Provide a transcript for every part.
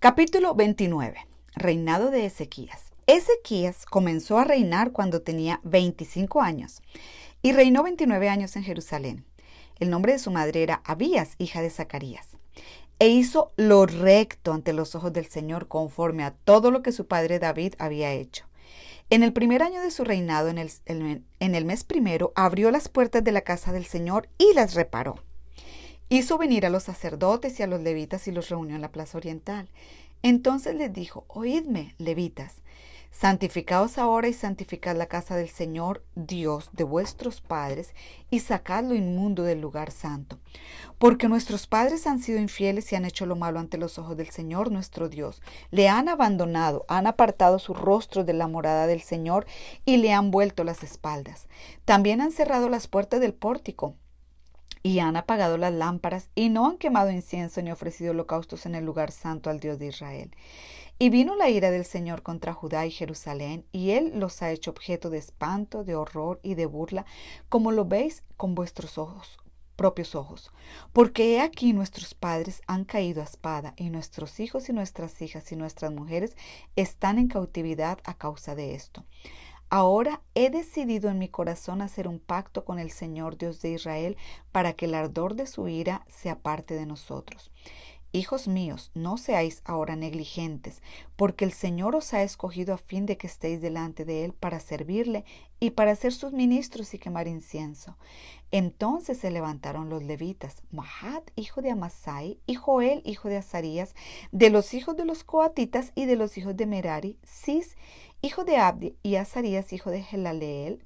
Capítulo 29. Reinado de Ezequías. Ezequías comenzó a reinar cuando tenía 25 años y reinó 29 años en Jerusalén. El nombre de su madre era Abías, hija de Zacarías. E hizo lo recto ante los ojos del Señor conforme a todo lo que su padre David había hecho. En el primer año de su reinado, en el mes primero, abrió las puertas de la casa del Señor y las reparó. Hizo venir a los sacerdotes y a los levitas y los reunió en la plaza oriental. Entonces les dijo: Oídme, levitas, santificaos ahora y santificad la casa del Señor, Dios de vuestros padres, y sacad lo inmundo del lugar santo. Porque nuestros padres han sido infieles y han hecho lo malo ante los ojos del Señor nuestro Dios. Le han abandonado, han apartado su rostro de la morada del Señor y le han vuelto las espaldas. También han cerrado las puertas del pórtico y han apagado las lámparas, y no han quemado incienso ni ofrecido holocaustos en el lugar santo al Dios de Israel. Y vino la ira del Señor contra Judá y Jerusalén, y él los ha hecho objeto de espanto, de horror y de burla, como lo veis con vuestros propios ojos. Porque he aquí nuestros padres han caído a espada, y nuestros hijos y nuestras hijas y nuestras mujeres están en cautividad a causa de esto. Ahora he decidido en mi corazón hacer un pacto con el Señor Dios de Israel para que el ardor de su ira se aparte de nosotros. Hijos míos, no seáis ahora negligentes, porque el Señor os ha escogido a fin de que estéis delante de Él para servirle y para ser sus ministros y quemar incienso. Entonces se levantaron los levitas, Mahat, hijo de Amasai, y Joel, hijo de Azarías, de los hijos de los coatitas y de los hijos de Merari, Cis, hijo de Abdi, y Azarías, hijo de Gelaleel,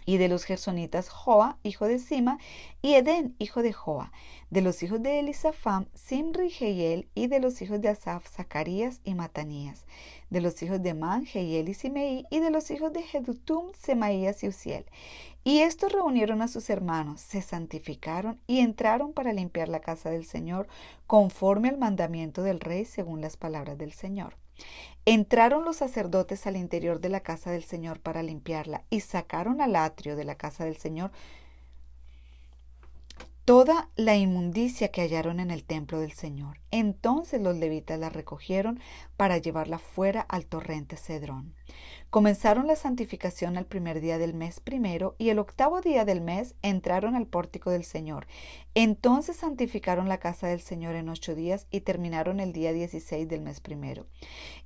y de los gersonitas, Joa, hijo de Sima, y Edén, hijo de Joa. De los hijos de Elisafam, Simri y Jehiel, y de los hijos de Asaf, Zacarías y Matanías. De los hijos de Man, Jehiel y Simei, y de los hijos de Jedutum, Semaías y Uziel. Y estos reunieron a sus hermanos, se santificaron y entraron para limpiar la casa del Señor, conforme al mandamiento del rey, según las palabras del Señor. Entraron los sacerdotes al interior de la casa del Señor para limpiarla, y sacaron al atrio de la casa del Señor toda la inmundicia que hallaron en el templo del Señor. Entonces los levitas la recogieron para llevarla fuera al torrente Cedrón. Comenzaron la santificación al primer día del mes primero, y el octavo día del mes entraron al pórtico del Señor. Entonces santificaron la casa del Señor en 8 días, y terminaron el día 16 del mes primero.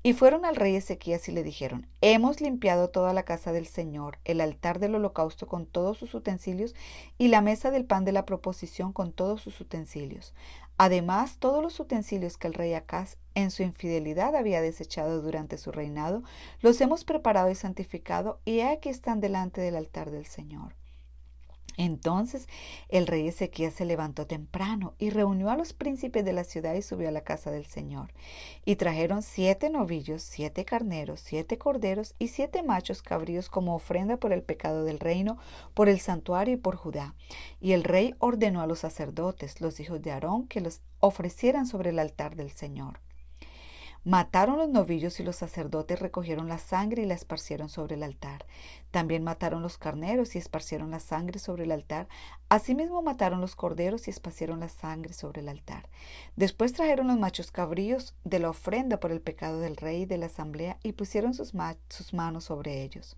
Y fueron al rey Ezequías y le dijeron: Hemos limpiado toda la casa del Señor, el altar del holocausto con todos sus utensilios, y la mesa del pan de la proposición con todos sus utensilios. Además, todos los utensilios que el rey Acaz en su infidelidad había desechado durante su reinado, los hemos preparado y santificado, y he aquí están delante del altar del Señor. Entonces el rey Ezequías se levantó temprano y reunió a los príncipes de la ciudad y subió a la casa del Señor. Y trajeron 7 novillos, 7 carneros, 7 corderos y 7 machos cabríos como ofrenda por el pecado del reino, por el santuario y por Judá. Y el rey ordenó a los sacerdotes, los hijos de Aarón, que los ofrecieran sobre el altar del Señor. Mataron los novillos, y los sacerdotes recogieron la sangre y la esparcieron sobre el altar. También mataron los carneros y esparcieron la sangre sobre el altar. Asimismo mataron los corderos y esparcieron la sangre sobre el altar. Después trajeron los machos cabríos de la ofrenda por el pecado del rey y de la asamblea, y pusieron sus manos sobre ellos.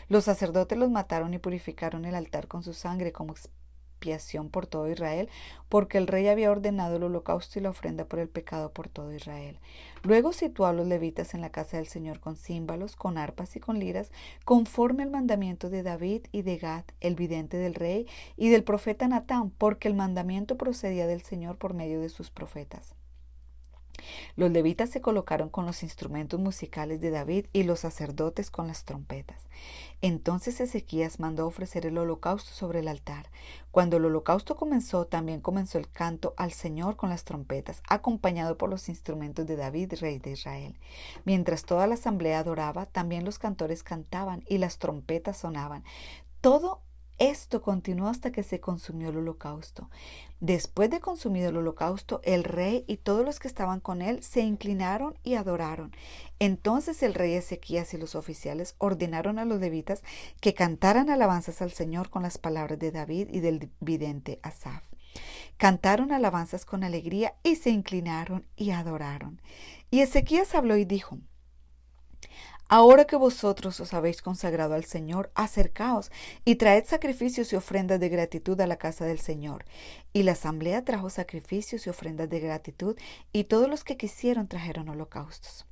Los sacerdotes los mataron y purificaron el altar con su sangre como expiación por todo Israel, porque el rey había ordenado el holocausto y la ofrenda por el pecado por todo Israel. Luego situó a los levitas en la casa del Señor con címbalos, con arpas y con liras, conforme al mandamiento de David y de Gad, el vidente del rey, y del profeta Natán, porque el mandamiento procedía del Señor por medio de sus profetas. Los levitas se colocaron con los instrumentos musicales de David, y los sacerdotes con las trompetas. Entonces Ezequías mandó ofrecer el holocausto sobre el altar. Cuando el holocausto comenzó, también comenzó el canto al Señor con las trompetas, acompañado por los instrumentos de David, rey de Israel. Mientras toda la asamblea adoraba, también los cantores cantaban y las trompetas sonaban. Todo esto continuó hasta que se consumió el holocausto. Después de consumido el holocausto, el rey y todos los que estaban con él se inclinaron y adoraron. Entonces el rey Ezequías y los oficiales ordenaron a los levitas que cantaran alabanzas al Señor con las palabras de David y del vidente Asaf. Cantaron alabanzas con alegría y se inclinaron y adoraron. Y Ezequías habló y dijo: Ahora que vosotros os habéis consagrado al Señor, acercaos y traed sacrificios y ofrendas de gratitud a la casa del Señor. Y la asamblea trajo sacrificios y ofrendas de gratitud, y todos los que quisieron trajeron holocaustos.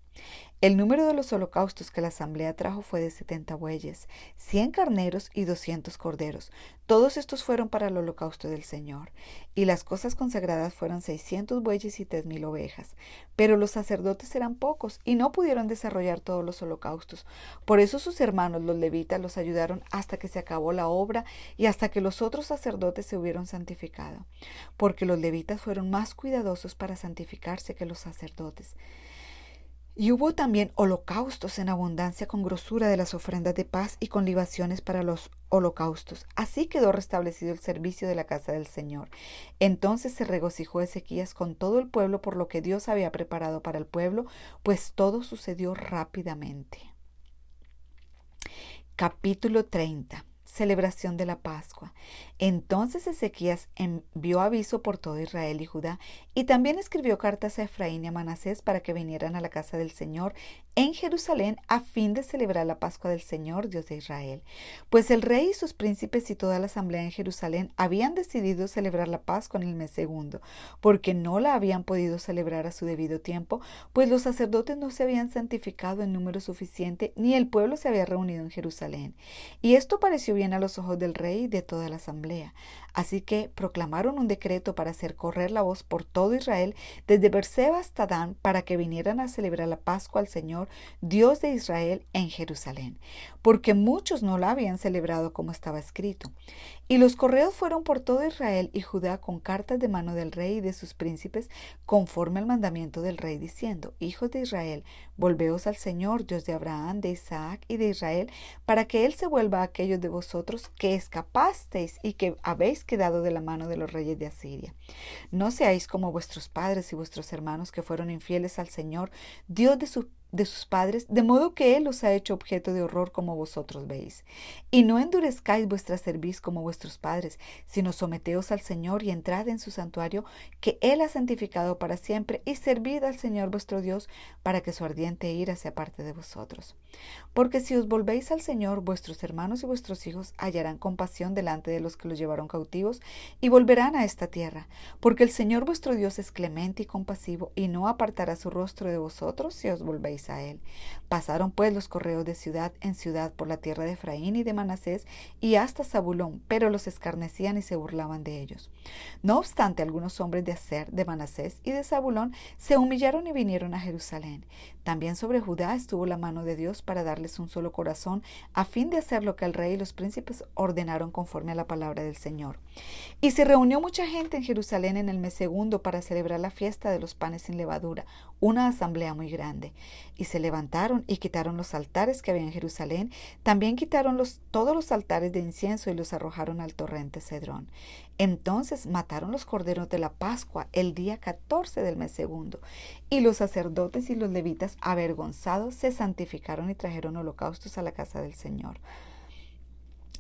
El número de los holocaustos que la asamblea trajo fue de 70 bueyes, 100 carneros y 200 corderos. Todos estos fueron para el holocausto del Señor. Y las cosas consagradas fueron 600 bueyes y 3000 ovejas. Pero los sacerdotes eran pocos y no pudieron desarrollar todos los holocaustos. Por eso sus hermanos, los levitas, los ayudaron hasta que se acabó la obra y hasta que los otros sacerdotes se hubieron santificado. Porque los levitas fueron más cuidadosos para santificarse que los sacerdotes. Y hubo también holocaustos en abundancia con grosura de las ofrendas de paz y con libaciones para los holocaustos. Así quedó restablecido el servicio de la casa del Señor. Entonces se regocijó Ezequías con todo el pueblo por lo que Dios había preparado para el pueblo, pues todo sucedió rápidamente. Capítulo 30. Celebración de la Pascua. Entonces Ezequías envió aviso por todo Israel y Judá, y también escribió cartas a Efraín y a Manasés para que vinieran a la casa del Señor en Jerusalén a fin de celebrar la Pascua del Señor, Dios de Israel. Pues el rey y sus príncipes y toda la asamblea en Jerusalén habían decidido celebrar la Pascua en el mes segundo, porque no la habían podido celebrar a su debido tiempo, pues los sacerdotes no se habían santificado en número suficiente, ni el pueblo se había reunido en Jerusalén. Y esto pareció bien a los ojos del rey y de toda la asamblea. Así que proclamaron un decreto para hacer correr la voz por todo Israel, desde Beerseba hasta Dan, para que vinieran a celebrar la Pascua al Señor, Dios de Israel, en Jerusalén, porque muchos no la habían celebrado como estaba escrito. Y los correos fueron por todo Israel y Judá con cartas de mano del rey y de sus príncipes, conforme al mandamiento del rey, diciendo: Hijos de Israel, volveos al Señor, Dios de Abraham, de Isaac y de Israel, para que Él se vuelva a aquellos de vosotros que escapasteis y que habéis quedado de la mano de los reyes de Asiria. No seáis como vuestros padres y vuestros hermanos que fueron infieles al Señor, Dios de sus padres, de modo que Él os ha hecho objeto de horror como vosotros veis. Y no endurezcáis vuestra cerviz como vuestros padres, sino someteos al Señor y entrad en su santuario, que Él ha santificado para siempre, y servid al Señor vuestro Dios, para que su ardiente ira se aparte de vosotros. Porque si os volvéis al Señor, vuestros hermanos y vuestros hijos hallarán compasión delante de los que los llevaron cautivos, y volverán a esta tierra. Porque el Señor vuestro Dios es clemente y compasivo, y no apartará su rostro de vosotros si os volvéis a Él. Pasaron pues los correos de ciudad en ciudad por la tierra de Efraín y de Manasés y hasta Zabulón, pero los escarnecían y se burlaban de ellos. No obstante, algunos hombres de Aser, de Manasés y de Zabulón se humillaron y vinieron a Jerusalén. También sobre Judá estuvo la mano de Dios para darles un solo corazón, a fin de hacer lo que el rey y los príncipes ordenaron conforme a la palabra del Señor. Y se reunió mucha gente en Jerusalén en el mes segundo para celebrar la fiesta de los panes sin levadura, una asamblea muy grande. Y se levantaron y quitaron los altares que había en Jerusalén. También quitaron todos los altares de incienso y los arrojaron al torrente Cedrón. Entonces mataron los corderos de la Pascua el día 14 del mes segundo. Y los sacerdotes y los levitas, avergonzados, se santificaron y trajeron holocaustos a la casa del Señor.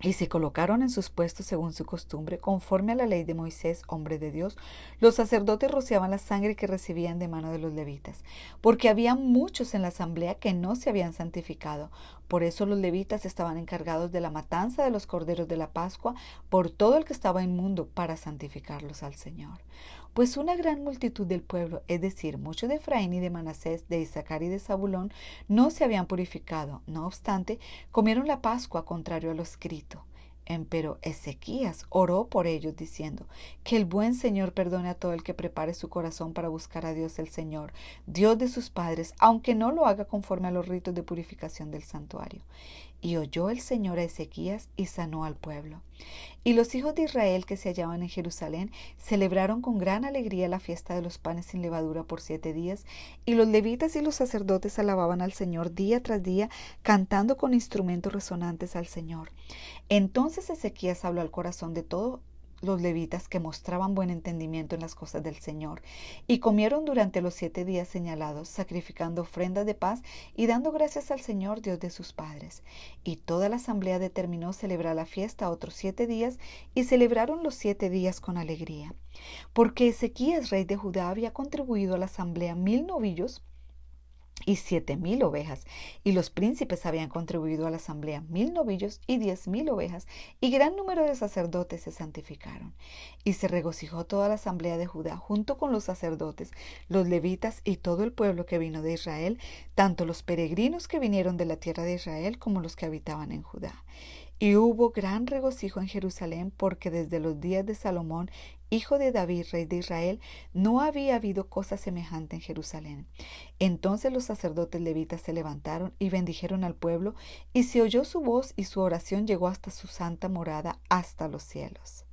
Y se colocaron en sus puestos según su costumbre, conforme a la ley de Moisés, hombre de Dios. Los sacerdotes rociaban la sangre que recibían de mano de los levitas, porque había muchos en la asamblea que no se habían santificado. Por eso los levitas estaban encargados de la matanza de los corderos de la Pascua por todo el que estaba inmundo, para santificarlos al Señor. Pues una gran multitud del pueblo, es decir, muchos de Efraín y de Manasés, de Isaacar y de Zabulón, no se habían purificado. No obstante, comieron la Pascua contrario a lo escrito. Empero Ezequías oró por ellos, diciendo: que el buen Señor perdone a todo el que prepare su corazón para buscar a Dios el Señor, Dios de sus padres, aunque no lo haga conforme a los ritos de purificación del santuario. Y oyó el Señor a Ezequías y sanó al pueblo. Y los hijos de Israel que se hallaban en Jerusalén celebraron con gran alegría la fiesta de los panes sin levadura por 7 días, y los levitas y los sacerdotes alababan al Señor día tras día, cantando con instrumentos resonantes al Señor. Entonces Ezequías habló al corazón de todos los levitas que mostraban buen entendimiento en las cosas del Señor, y comieron durante los 7 días señalados, sacrificando ofrendas de paz y dando gracias al Señor Dios de sus padres. Y toda la asamblea determinó celebrar la fiesta otros 7 días, y celebraron los 7 días con alegría. Porque Ezequías, rey de Judá, había contribuido a la asamblea 1000 novillos y 7000 ovejas, y los príncipes habían contribuido a la asamblea 1000 novillos y 10000 ovejas, y gran número de sacerdotes se santificaron. Y se regocijó toda la asamblea de Judá, junto con los sacerdotes, los levitas y todo el pueblo que vino de Israel, tanto los peregrinos que vinieron de la tierra de Israel como los que habitaban en Judá. Y hubo gran regocijo en Jerusalén, porque desde los días de Salomón, hijo de David, rey de Israel, no había habido cosa semejante en Jerusalén. Entonces los sacerdotes levitas se levantaron y bendijeron al pueblo, y se oyó su voz, y su oración llegó hasta su santa morada, hasta los cielos.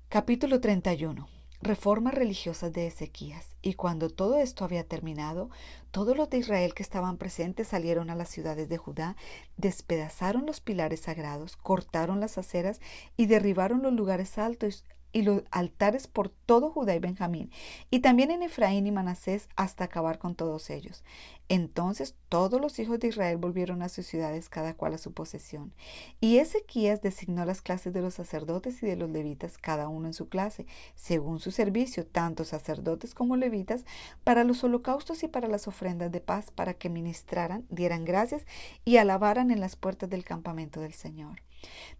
Capítulo 31. Reformas religiosas de Ezequías. Y cuando todo esto había terminado, todos los de Israel que estaban presentes salieron a las ciudades de Judá, despedazaron los pilares sagrados, cortaron las aceras y derribaron los lugares altos y los altares por todo Judá y Benjamín, y también en Efraín y Manasés, hasta acabar con todos ellos. Entonces todos los hijos de Israel volvieron a sus ciudades, cada cual a su posesión. Y Ezequías designó las clases de los sacerdotes y de los levitas, cada uno en su clase, según su servicio, tanto sacerdotes como levitas, para los holocaustos y para las ofrendas de paz, para que ministraran, dieran gracias y alabaran en las puertas del campamento del Señor.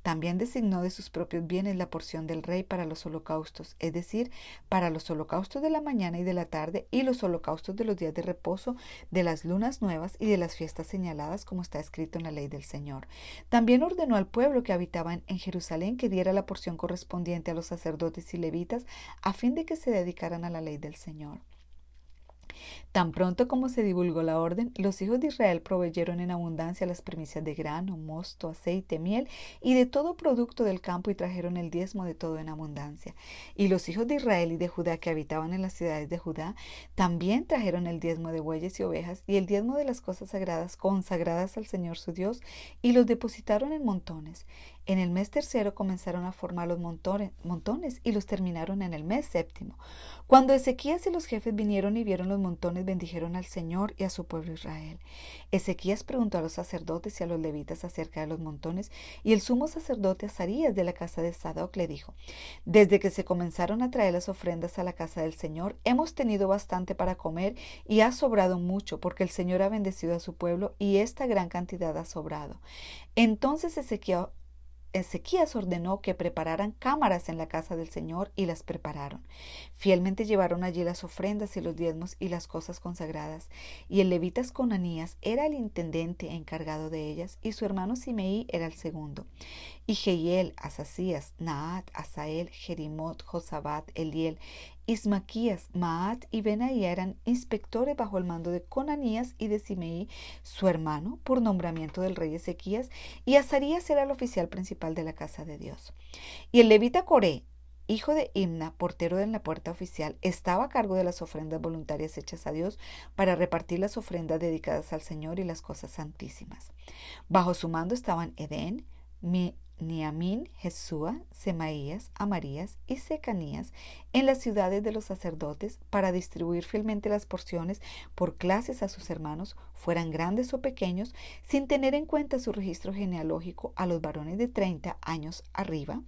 También designó de sus propios bienes la porción del rey para los holocaustos, es decir, para los holocaustos de la mañana y de la tarde, y los holocaustos de los días de reposo, de las lunas nuevas y de las fiestas señaladas, como está escrito en la ley del Señor. También ordenó al pueblo que habitaba en Jerusalén que diera la porción correspondiente a los sacerdotes y levitas, a fin de que se dedicaran a la ley del Señor. Tan pronto como se divulgó la orden, los hijos de Israel proveyeron en abundancia las primicias de grano, mosto, aceite, miel y de todo producto del campo, y trajeron el diezmo de todo en abundancia. Y los hijos de Israel y de Judá que habitaban en las ciudades de Judá también trajeron el diezmo de bueyes y ovejas y el diezmo de las cosas sagradas consagradas al Señor su Dios, y los depositaron en montones. En el mes tercero comenzaron a formar los montones y los terminaron en el mes séptimo. Cuando Ezequías y los jefes vinieron y vieron los montones, bendijeron al Señor y a su pueblo Israel. Ezequías preguntó a los sacerdotes y a los levitas acerca de los montones, y el sumo sacerdote Azarías de la casa de Sadoc le dijo: Desde que se comenzaron a traer las ofrendas a la casa del Señor, hemos tenido bastante para comer, y ha sobrado mucho, porque el Señor ha bendecido a su pueblo, y esta gran cantidad ha sobrado. Entonces Ezequías ordenó que prepararan cámaras en la casa del Señor, y las prepararon. Fielmente llevaron allí las ofrendas y los diezmos y las cosas consagradas. Y el levita Conanías era el intendente encargado de ellas, y su hermano Simeí era el segundo. Y Jehiel, Asasías, Naat, Asael, Jerimot, Josabat, Eliel, Ismaquías, Maat y Benaía eran inspectores bajo el mando de Conanías y de Simeí, su hermano, por nombramiento del rey Ezequías, y Azarías era el oficial principal de la casa de Dios. Y el levita Coré, hijo de Imna, portero en la puerta oficial, estaba a cargo de las ofrendas voluntarias hechas a Dios, para repartir las ofrendas dedicadas al Señor y las cosas santísimas. Bajo su mando estaban Edén, Niamín, Jesúa, Semaías, Amarías y Secanías en las ciudades de los sacerdotes, para distribuir fielmente las porciones por clases a sus hermanos, fueran grandes o pequeños, sin tener en cuenta su registro genealógico, a los varones de 30 años arriba,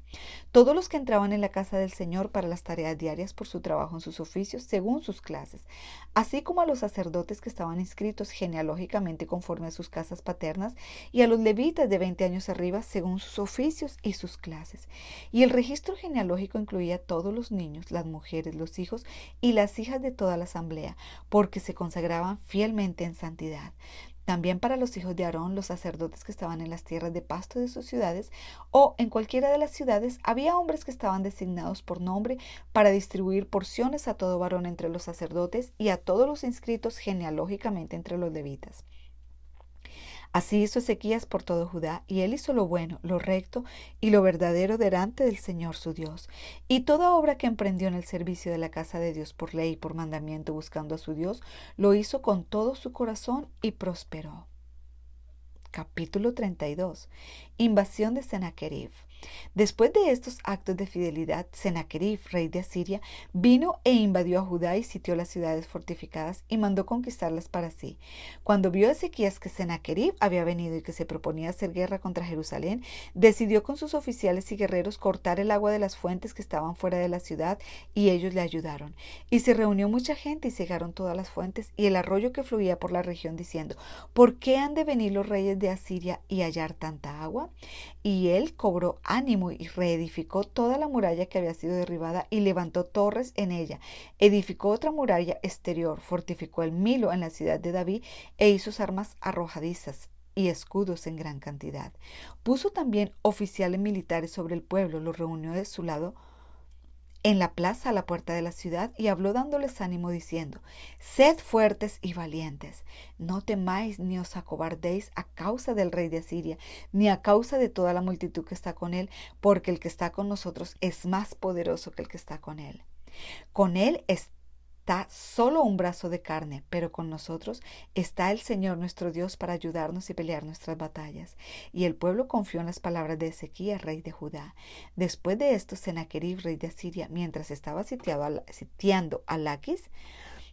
todos los que entraban en la casa del Señor para las tareas diarias por su trabajo en sus oficios según sus clases, así como a los sacerdotes que estaban inscritos genealógicamente conforme a sus casas paternas, y a los levitas de 20 años arriba según sus oficios y sus clases. Y el registro genealógico incluía a todos los niños, las mujeres, los hijos y las hijas de toda la asamblea, porque se consagraban fielmente en santidad. También para los hijos de Aarón, los sacerdotes que estaban en las tierras de pasto de sus ciudades o en cualquiera de las ciudades, había hombres que estaban designados por nombre para distribuir porciones a todo varón entre los sacerdotes y a todos los inscritos genealógicamente entre los levitas. Así hizo Ezequías por todo Judá, y él hizo lo bueno, lo recto y lo verdadero delante del Señor su Dios. Y toda obra que emprendió en el servicio de la casa de Dios por ley y por mandamiento, buscando a su Dios, lo hizo con todo su corazón y prosperó. Capítulo 32. Invasión de Sennacherib. Después de estos actos de fidelidad, Sennacherib, rey de Asiria, vino e invadió a Judá y sitió las ciudades fortificadas y mandó conquistarlas para sí. Cuando vio Ezequías que Sennacherib había venido y que se proponía hacer guerra contra Jerusalén, decidió con sus oficiales y guerreros cortar el agua de las fuentes que estaban fuera de la ciudad, y ellos le ayudaron. Y se reunió mucha gente y cegaron todas las fuentes y el arroyo que fluía por la región, diciendo: ¿Por qué han de venir los reyes de Asiria y hallar tanta agua? Y él cobró ánimo y reedificó toda la muralla que había sido derribada y levantó torres en ella. Edificó otra muralla exterior, fortificó el Milo en la ciudad de David e hizo armas arrojadizas y escudos en gran cantidad. Puso también oficiales militares sobre el pueblo, los reunió de su lado en la plaza a la puerta de la ciudad y habló dándoles ánimo diciendo: Sed fuertes y valientes, no temáis ni os acobardéis a causa del rey de Asiria, ni a causa de toda la multitud que está con él, porque el que está con nosotros es más poderoso que el que está con él. Con él está solo un brazo de carne, pero con nosotros está el Señor nuestro Dios para ayudarnos y pelear nuestras batallas. Y el pueblo confió en las palabras de Ezequías, rey de Judá. Después de esto, Sennacherib, rey de Asiria, mientras estaba sitiando a Laquis,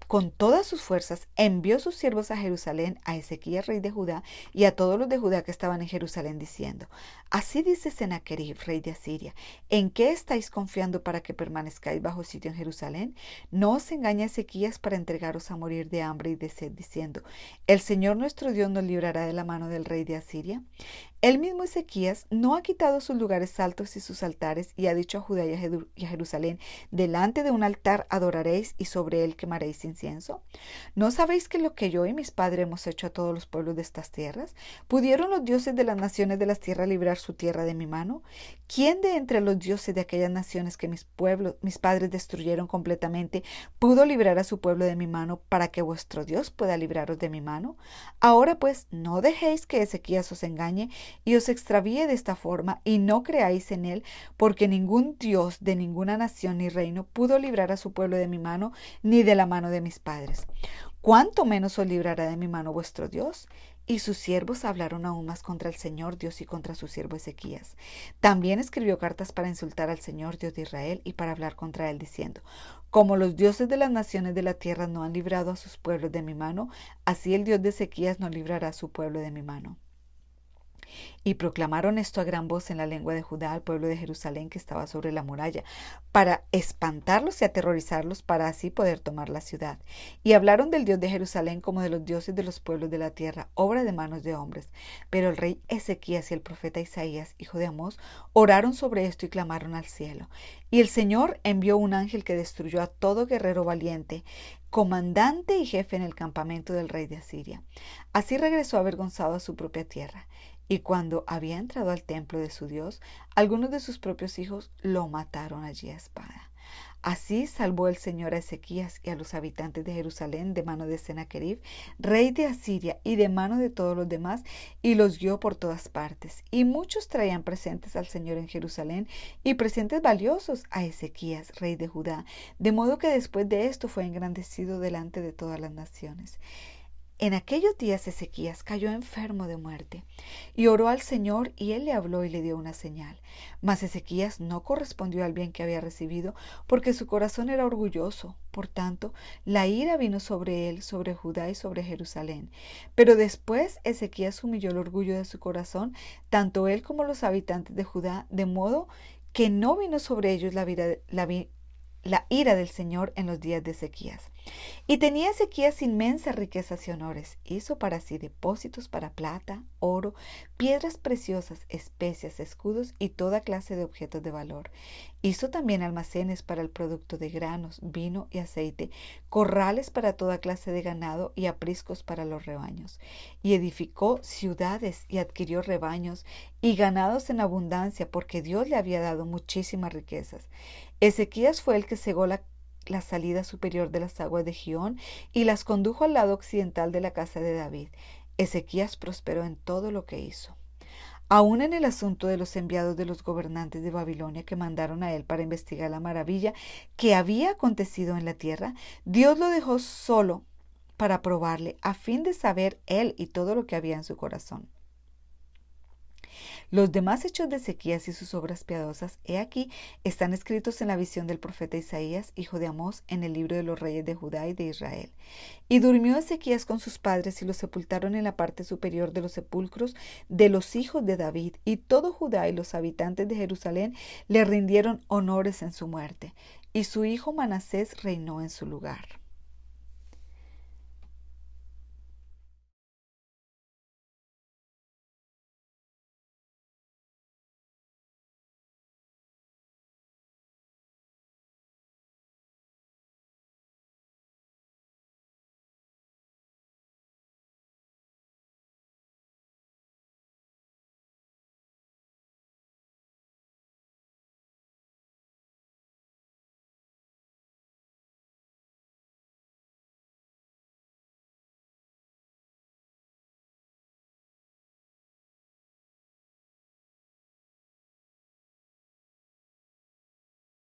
con todas sus fuerzas, envió sus siervos a Jerusalén, a Ezequías, rey de Judá, y a todos los de Judá que estaban en Jerusalén, diciendo: Así dice Sennacherib, rey de Asiria: ¿En qué estáis confiando para que permanezcáis bajo sitio en Jerusalén? No os engañe Ezequías para entregaros a morir de hambre y de sed, diciendo: El Señor nuestro Dios nos librará de la mano del rey de Asiria. El mismo Ezequías no ha quitado sus lugares altos y sus altares, y ha dicho a Judá y a Jerusalén: Delante de un altar adoraréis y sobre él quemaréis incienso. ¿No sabéis que lo que yo y mis padres hemos hecho a todos los pueblos de estas tierras? ¿Pudieron los dioses de las naciones de las tierras librar su tierra de mi mano? ¿Quién de entre los dioses de aquellas naciones que mis padres destruyeron completamente, pudo librar a su pueblo de mi mano, para que vuestro Dios pueda libraros de mi mano? Ahora pues, no dejéis que Ezequías os engañe y os extravíe de esta forma, y no creáis en él, porque ningún Dios de ninguna nación ni reino pudo librar a su pueblo de mi mano, ni de la mano de mis padres. ¿Cuánto menos os librará de mi mano vuestro Dios? Y sus siervos hablaron aún más contra el Señor Dios y contra su siervo Ezequías. También escribió cartas para insultar al Señor Dios de Israel y para hablar contra él, diciendo: Como los dioses de las naciones de la tierra no han librado a sus pueblos de mi mano, así el Dios de Ezequías no librará a su pueblo de mi mano. Y proclamaron esto a gran voz en la lengua de Judá al pueblo de Jerusalén que estaba sobre la muralla, para espantarlos y aterrorizarlos, para así poder tomar la ciudad. Y hablaron del Dios de Jerusalén como de los dioses de los pueblos de la tierra, obra de manos de hombres. Pero el rey Ezequías y el profeta Isaías, hijo de Amós, oraron sobre esto y clamaron al cielo. Y el Señor envió un ángel que destruyó a todo guerrero valiente, comandante y jefe en el campamento del rey de Asiria. Así regresó avergonzado a su propia tierra. Y cuando había entrado al templo de su Dios, algunos de sus propios hijos lo mataron allí a espada. Así salvó el Señor a Ezequías y a los habitantes de Jerusalén de mano de Sennacherib, rey de Asiria, y de mano de todos los demás, y los guió por todas partes. Y muchos traían presentes al Señor en Jerusalén, y presentes valiosos a Ezequías, rey de Judá, de modo que después de esto fue engrandecido delante de todas las naciones. En aquellos días Ezequías cayó enfermo de muerte, y oró al Señor, y él le habló y le dio una señal. Mas Ezequías no correspondió al bien que había recibido, porque su corazón era orgulloso. Por tanto, la ira vino sobre él, sobre Judá y sobre Jerusalén. Pero después Ezequías humilló el orgullo de su corazón, tanto él como los habitantes de Judá, de modo que no vino sobre ellos la ira del Señor en los días de Ezequías. Y tenía Ezequías inmensas riquezas y honores. Hizo para sí depósitos para plata, oro, piedras preciosas, especias, escudos y toda clase de objetos de valor. Hizo también almacenes para el producto de granos, vino y aceite, corrales para toda clase de ganado y apriscos para los rebaños. Y edificó ciudades y adquirió rebaños y ganados en abundancia, porque Dios le había dado muchísimas riquezas. Ezequías fue el que cegó la salida superior de las aguas de Gihón y las condujo al lado occidental de la casa de David. Ezequías prosperó en todo lo que hizo. Aún en el asunto de los enviados de los gobernantes de Babilonia que mandaron a él para investigar la maravilla que había acontecido en la tierra, Dios lo dejó solo para probarle, a fin de saber él y todo lo que había en su corazón. Los demás hechos de Ezequías y sus obras piadosas, he aquí, están escritos en la visión del profeta Isaías, hijo de Amós, en el libro de los reyes de Judá y de Israel. Y durmió Ezequías con sus padres y los sepultaron en la parte superior de los sepulcros de los hijos de David, y todo Judá y los habitantes de Jerusalén le rindieron honores en su muerte, y su hijo Manasés reinó en su lugar.